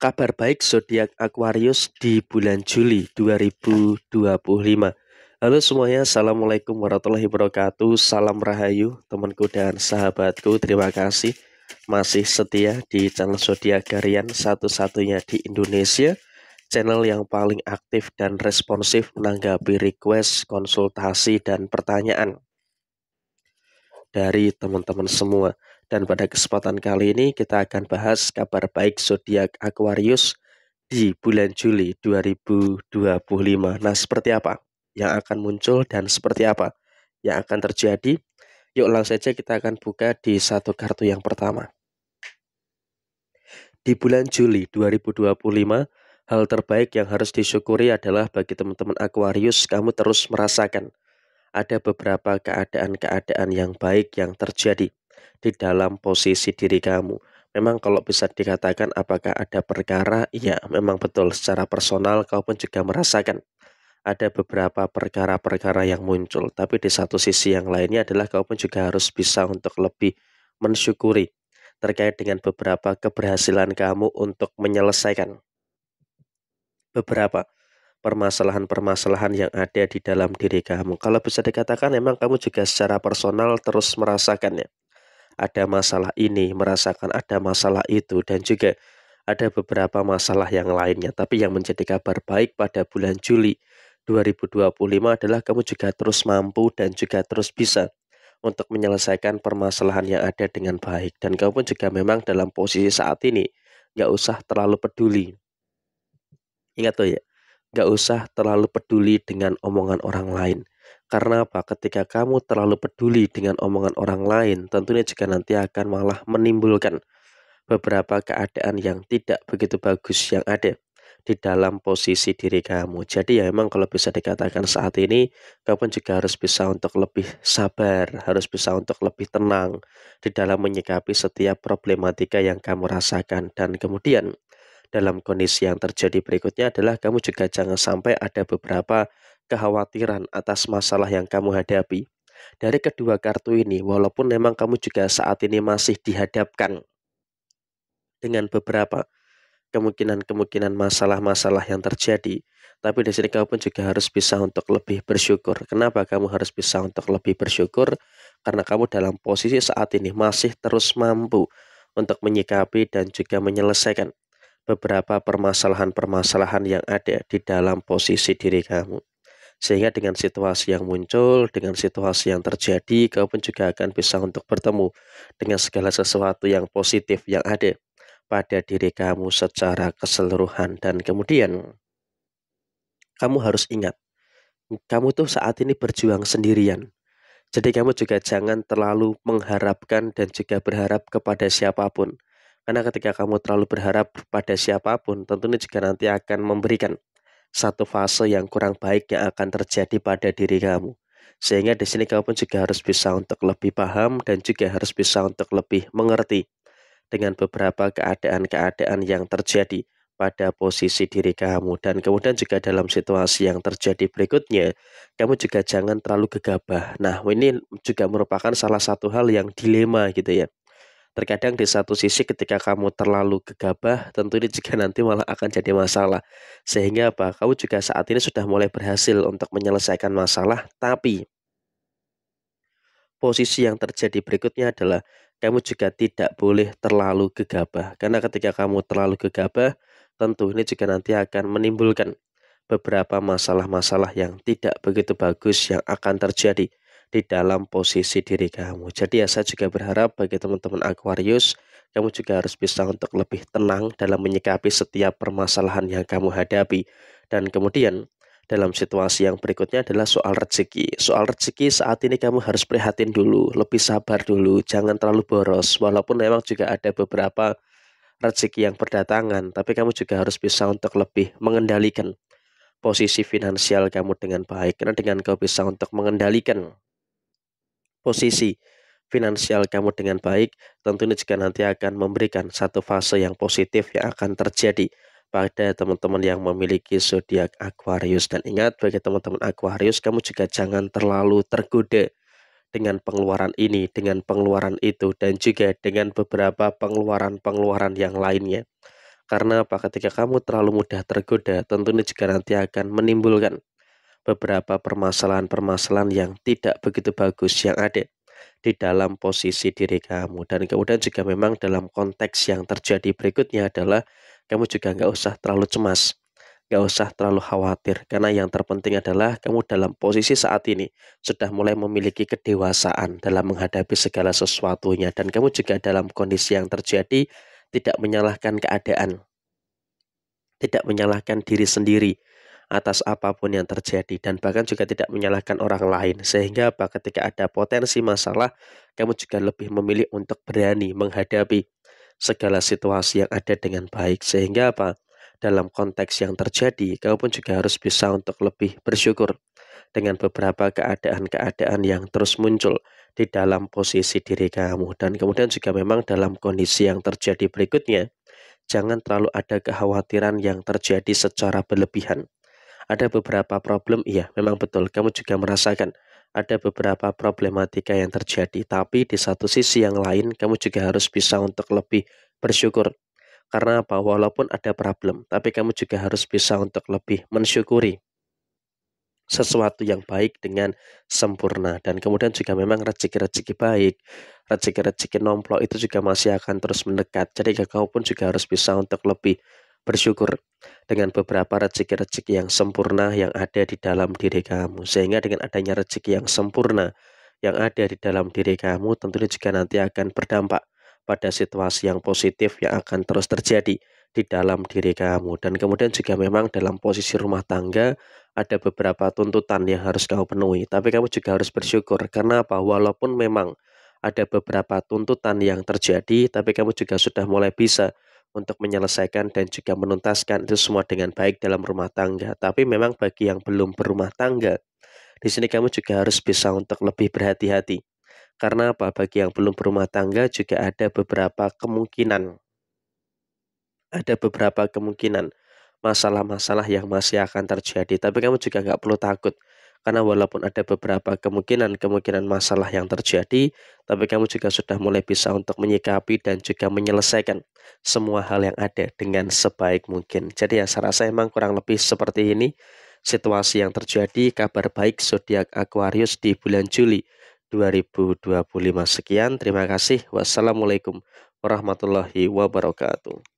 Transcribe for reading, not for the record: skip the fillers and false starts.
Kabar baik zodiak Aquarius di bulan Juli 2025. Halo semuanya, assalamualaikum warahmatullahi wabarakatuh. Salam rahayu temanku dan sahabatku. Terima kasih masih setia di channel zodiak harian satu-satunya di Indonesia, channel yang paling aktif dan responsif menanggapi request, konsultasi, dan pertanyaan dari teman-teman semua. Dan pada kesempatan kali ini kita akan bahas kabar baik zodiak Aquarius di bulan Juli 2025. Nah, seperti apa yang akan muncul dan seperti apa yang akan terjadi? Yuk langsung saja kita akan buka di satu kartu yang pertama. Di bulan Juli 2025, hal terbaik yang harus disyukuri adalah bagi teman-teman Aquarius, kamu terus merasakan ada beberapa keadaan-keadaan yang baik yang terjadi di dalam posisi diri kamu. Memang kalau bisa dikatakan apakah ada perkara, ya memang betul secara personal kau pun juga merasakan ada beberapa perkara-perkara yang muncul. Tapi di satu sisi yang lainnya adalah kau pun juga harus bisa untuk lebih mensyukuri terkait dengan beberapa keberhasilan kamu untuk menyelesaikan beberapa permasalahan-permasalahan yang ada di dalam diri kamu. Kalau bisa dikatakan memang kamu juga secara personal terus merasakannya. Ada masalah ini, merasakan ada masalah itu, dan juga ada beberapa masalah yang lainnya. Tapi yang menjadi kabar baik pada bulan Juli 2025 adalah kamu juga terus mampu dan juga terus bisa untuk menyelesaikan permasalahan yang ada dengan baik. Dan kamu pun juga memang dalam posisi saat ini nggak usah terlalu peduli. Ingat tuh ya, nggak usah terlalu peduli dengan omongan orang lain. Karena apa? Ketika kamu terlalu peduli dengan omongan orang lain, tentunya juga nanti akan malah menimbulkan beberapa keadaan yang tidak begitu bagus yang ada di dalam posisi diri kamu. Jadi ya memang kalau bisa dikatakan saat ini, kamu pun juga harus bisa untuk lebih sabar, harus bisa untuk lebih tenang di dalam menyikapi setiap problematika yang kamu rasakan. Dan kemudian dalam kondisi yang terjadi berikutnya adalah kamu juga jangan sampai ada beberapa kekhawatiran atas masalah yang kamu hadapi. Dari kedua kartu ini, walaupun memang kamu juga saat ini masih dihadapkan dengan beberapa kemungkinan-kemungkinan masalah-masalah yang terjadi, tapi di sini kamu pun juga harus bisa untuk lebih bersyukur. Kenapa kamu harus bisa untuk lebih bersyukur? Karena kamu dalam posisi saat ini masih terus mampu untuk menyikapi dan juga menyelesaikan beberapa permasalahan-permasalahan yang ada di dalam posisi diri kamu. Sehingga dengan situasi yang muncul, dengan situasi yang terjadi, kamu pun juga akan bisa untuk bertemu dengan segala sesuatu yang positif yang ada pada diri kamu secara keseluruhan. Dan kemudian kamu harus ingat, kamu tuh saat ini berjuang sendirian. Jadi kamu juga jangan terlalu mengharapkan dan juga berharap kepada siapapun. Karena ketika kamu terlalu berharap pada siapapun, tentunya juga nanti akan memberikan satu fase yang kurang baik yang akan terjadi pada diri kamu. Sehingga di sini kamu pun juga harus bisa untuk lebih paham dan juga harus bisa untuk lebih mengerti dengan beberapa keadaan-keadaan yang terjadi pada posisi diri kamu. Dan kemudian juga dalam situasi yang terjadi berikutnya, kamu juga jangan terlalu gegabah. Nah, ini juga merupakan salah satu hal yang dilema gitu ya. Terkadang di satu sisi ketika kamu terlalu gegabah, tentu ini juga nanti malah akan jadi masalah. Sehingga apa? Kamu juga saat ini sudah mulai berhasil untuk menyelesaikan masalah, tapi posisi yang terjadi berikutnya adalah kamu juga tidak boleh terlalu gegabah. Karena ketika kamu terlalu gegabah, tentu ini juga nanti akan menimbulkan beberapa masalah-masalah yang tidak begitu bagus yang akan terjadi di dalam posisi diri kamu. Jadi ya saya juga berharap bagi teman-teman Aquarius, kamu juga harus bisa untuk lebih tenang dalam menyikapi setiap permasalahan yang kamu hadapi. Dan kemudian dalam situasi yang berikutnya adalah soal rezeki. Soal rezeki saat ini kamu harus prihatin dulu, lebih sabar dulu, jangan terlalu boros. Walaupun memang juga ada beberapa rezeki yang berdatangan, tapi kamu juga harus bisa untuk lebih mengendalikan posisi finansial kamu dengan baik. Karena dengan kau bisa untuk mengendalikan posisi finansial kamu dengan baik, tentunya juga nanti akan memberikan satu fase yang positif yang akan terjadi pada teman-teman yang memiliki zodiak Aquarius. Dan ingat, bagi teman-teman Aquarius, kamu juga jangan terlalu tergoda dengan pengeluaran ini, dengan pengeluaran itu, dan juga dengan beberapa pengeluaran-pengeluaran yang lainnya. Karena apa? Ketika kamu terlalu mudah tergoda, tentunya juga nanti akan menimbulkan beberapa permasalahan-permasalahan yang tidak begitu bagus yang ada di dalam posisi diri kamu. Dan kemudian juga memang dalam konteks yang terjadi berikutnya adalah kamu juga nggak usah terlalu cemas, nggak usah terlalu khawatir, karena yang terpenting adalah kamu dalam posisi saat ini sudah mulai memiliki kedewasaan dalam menghadapi segala sesuatunya, dan kamu juga dalam kondisi yang terjadi tidak menyalahkan keadaan, tidak menyalahkan diri sendiri atas apapun yang terjadi, dan bahkan juga tidak menyalahkan orang lain. Sehingga apa? Ketika ada potensi masalah, kamu juga lebih memilih untuk berani menghadapi segala situasi yang ada dengan baik. Sehingga apa? Dalam konteks yang terjadi, kamu pun juga harus bisa untuk lebih bersyukur dengan beberapa keadaan-keadaan yang terus muncul di dalam posisi diri kamu. Dan kemudian juga memang dalam kondisi yang terjadi berikutnya, jangan terlalu ada kekhawatiran yang terjadi secara berlebihan. Ada beberapa problem, iya, memang betul. Kamu juga merasakan ada beberapa problematika yang terjadi, tapi di satu sisi yang lain, kamu juga harus bisa untuk lebih bersyukur. Karena apa? Walaupun ada problem, tapi kamu juga harus bisa untuk lebih mensyukuri sesuatu yang baik dengan sempurna. Dan kemudian juga memang rezeki-rezeki baik, rezeki-rezeki nomplok itu juga masih akan terus mendekat. Jadi kamu pun juga harus bisa untuk lebih bersyukur dengan beberapa rezeki-rezeki yang sempurna yang ada di dalam diri kamu. Sehingga dengan adanya rezeki yang sempurna yang ada di dalam diri kamu, tentunya juga nanti akan berdampak pada situasi yang positif yang akan terus terjadi di dalam diri kamu. Dan kemudian juga memang dalam posisi rumah tangga ada beberapa tuntutan yang harus kamu penuhi, tapi kamu juga harus bersyukur. Karena apa? Walaupun memang ada beberapa tuntutan yang terjadi, tapi kamu juga sudah mulai bisa untuk menyelesaikan dan juga menuntaskan itu semua dengan baik dalam rumah tangga. Tapi memang bagi yang belum berumah tangga, di sini kamu juga harus bisa untuk lebih berhati-hati. Karena apa? Bagi yang belum berumah tangga juga ada beberapa kemungkinan masalah-masalah yang masih akan terjadi, tapi kamu juga nggak perlu takut. Karena walaupun ada beberapa kemungkinan masalah yang terjadi, tapi kamu juga sudah mulai bisa untuk menyikapi dan juga menyelesaikan semua hal yang ada dengan sebaik mungkin. Jadi ya saya rasa emang kurang lebih seperti ini situasi yang terjadi. Kabar baik zodiak Aquarius di bulan Juli 2025. Sekian, terima kasih. Wassalamualaikum warahmatullahi wabarakatuh.